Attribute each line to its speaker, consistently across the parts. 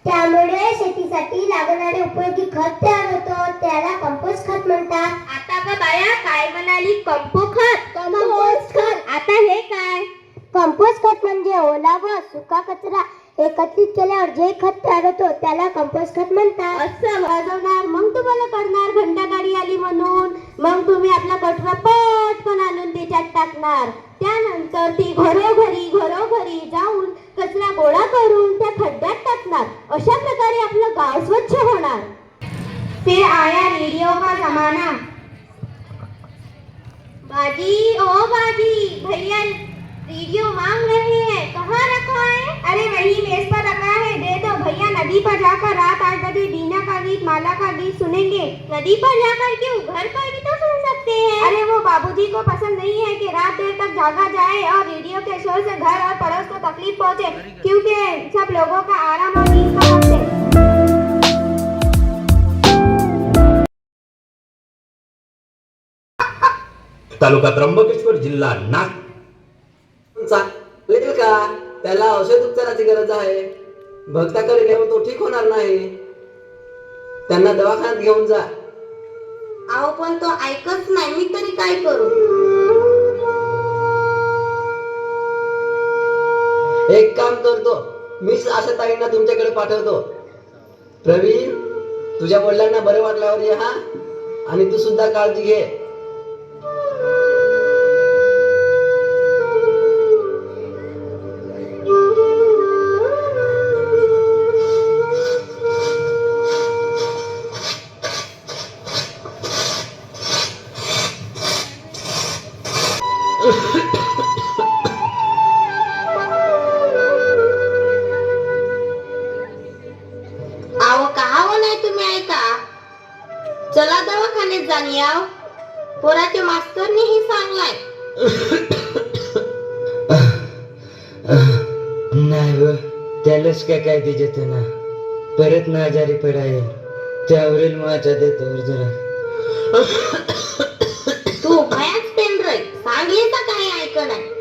Speaker 1: त्यामुळे शेतीसाठी लागणारे उपयोगी खत तयार होतो, त्याला कंपोस्ट खत म्हणतात.
Speaker 2: आता का बाया काय म्हणाली? कंपोस्ट खत. आता हे काय?
Speaker 1: कंपोस्ट खत म्हणजे ओला व सुका कचरा एकत्रित केल्यावर जे खत तयार होतो त्याला कंपोस्ट खत म्हणतात.
Speaker 2: असं वाजवणार मग तुम्हाला कळणार घंटागाडी आली म्हणून. मग तुम्ही आपला कचरा पटकन आणून त्याच्यात टाकणार. त्यानंतर ती घरोघरी जाऊन कचरा गोळा करून त्या खड्ड्यात टाकणार. अशा प्रकारे आपलं गाव स्वच्छ होणार. फिर आया रेडियो का जमाना. बाजी ओ बाजी, भैया रेडियो मांग रहे हैं, कहाँ रखा है? अरे वही मेज पर रखा है, दे दो भैया. नदी पर जाकर रात 8 बजे बीना का गीत माला का गीत सुनेंगे. नदी पर जाकर क्यों? घर पर भी तो सुन सकते हैं. अरे वो बाबूजी को पसंद नहीं है कि रात देर तक जागा जाए और रेडियो के शोर से घर और पड़ोस को तकलीफ पहुंचे, क्योंकि सब लोगों का आराम और नींद का वक्त है.
Speaker 3: तालुका त्र्यंबकेश्वर, जिल्हा नागपूर.
Speaker 4: चालेल का? त्याला औषध उपचाराची गरज आहे. भक्ताकडे नेऊन तो ठीक होणार नाही. त्यांना दवाखान्यात घेऊन जा.
Speaker 2: अहो पण तो ऐकत नाही, मी तरी काय करू?
Speaker 4: एक काम करतो, मीच अशा ताईंना तुमच्याकडे पाठवतो. प्रवीण, तुझ्या वडिलांना बरे वाटल्यावर ये हा. आणि तू सुद्धा काळजी घे.
Speaker 2: अहो कहावं नाही तुम्ही ऐका. चला दवाखान्यात जाऊन याव. पोराच्या मास्तरनीही सांगलाय.
Speaker 5: नाही व, त्यालाच काय देते ना. परत ना आजारी पडाय त्यावरील माझ्या देतावर जरा.
Speaker 2: तू भयाच पेन रे, सांगले का काही ऐक नाही.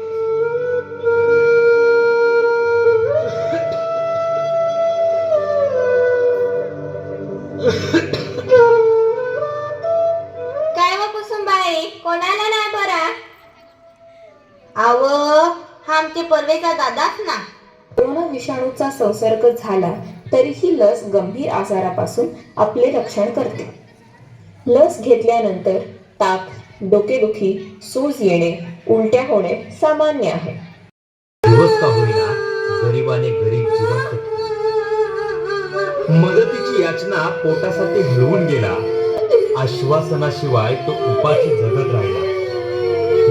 Speaker 2: काय व कुसुमबाई, कोणाला नाही बरा? आव हा आमचे परवेचा दादाच ना.
Speaker 6: कोरोना विषाणूचा संसर्ग झाला तरीही लस गंभीर आजारापासून आपले रक्षण करते. लस घेतल्यानंतर ताप, डोकेदुखी, सूज येणे, उलट्या होणे सामान्य आहे.
Speaker 3: दिवस का होईना गरिबाने गरीब जिवंत मदतीची याचना पोटासाठी हलवून गेला. आश्वासनाशिवाय तो उपाशी जगत राहिला.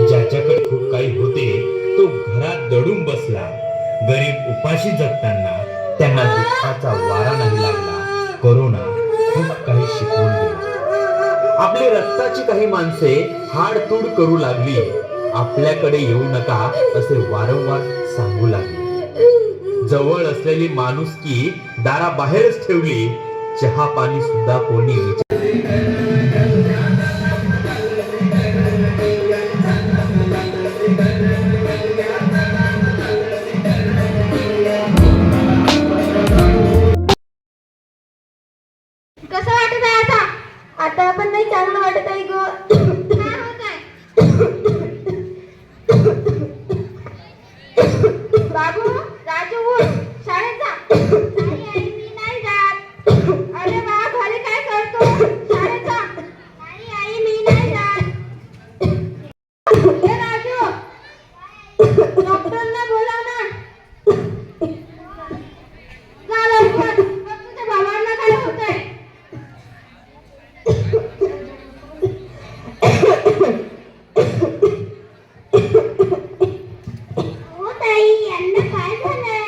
Speaker 3: ज्याच्याकडे खूप काही होते तो घरात दडून बसला. गरीब उपाशी जगताना त्यांना दुःखाचा वारा नाही लागला. कोरोना खूप काही शिकवून गेला. आपली रक्ताची काही माणसे हाडतूड करू लागली. आपल्याकडे येऊ नका असे वारंवार सांगू लागली. जवळ असलेली माणुसकी दाराबाहेरच ठेवली. चहा पाणी सुद्धा कोणी
Speaker 2: कसं वाटत आहे आता? आता पण नाही चांगलं वाटत आहे ग. काय होत आहे? बाबू, राजू उठ, शाळेत जा. नाही आई, मी नाही जात. अरे वा, घरी काय करतो? शाळेत जा. नाही आई, मी नाही जात. हे राजू, डॉक्टरला बोलाव ना. जा लवकर. बघ तुझ्या भावांना काय होतंय. हो ताई, यांना काय झालंय?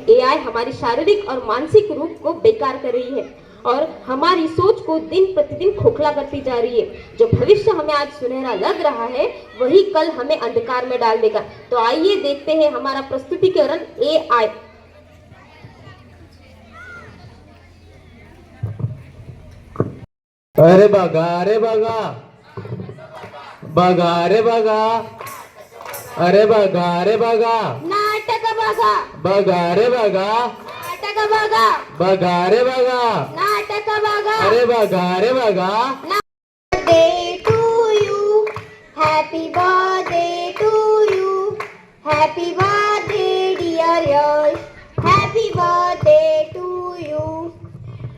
Speaker 6: एआई हमारी शारीरिक और मानसिक रूप को बेकार कर रही है और हमारी सोच को दिन प्रतिदिन खोखला करती जा रही है. जो भविष्य हमें आज सुनहरा लग रहा है वही कल हमें अंधकार में डाल देगा. तो आइए देखते हैं हमारा प्रस्तुतिकरण एआई.
Speaker 3: अरे बघा अरे बघा बघा अरे बघा अरे बघा अरे बघा
Speaker 2: नाटक बघा
Speaker 3: बघा अरे बघा
Speaker 2: नाटक बघा
Speaker 3: बघा अरे बघा
Speaker 2: नाटक बघा
Speaker 3: अरे बघा अरे बघा
Speaker 2: birthday to you, happy birthday to you, happy birthday dear Yash, happy birthday to you.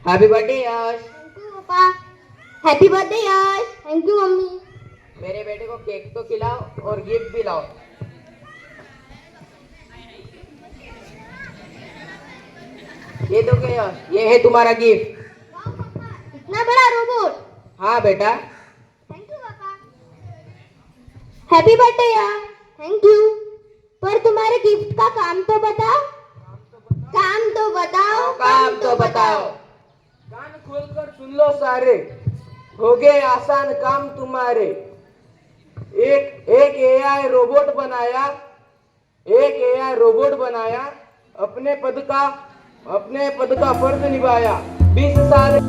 Speaker 5: Happy birthday Yash.
Speaker 2: Thank you papa, happy birthday Yash, thank you mummy.
Speaker 5: मेरे बेटे को केक तो खिलाओ और गिफ्ट भी लाओ। ये दो के यश, ये है तुम्हारा गिफ्ट।
Speaker 2: इतना बड़ा रोबोट।
Speaker 5: हाँ बेटा।
Speaker 2: Thank you papa. Happy birthday यार, थैंक यू। पर तुम्हारे गिफ्ट का काम तो बताओ। काम तो बताओ।
Speaker 5: काम तो बताओ। कान खोलकर सुन लो सारे, हो गए आसान काम तुम्हारे। एक एआई रोबोट बनाया, एक एआई रोबोट बनाया, अपने पद का फर्ज निभाया। 20 साल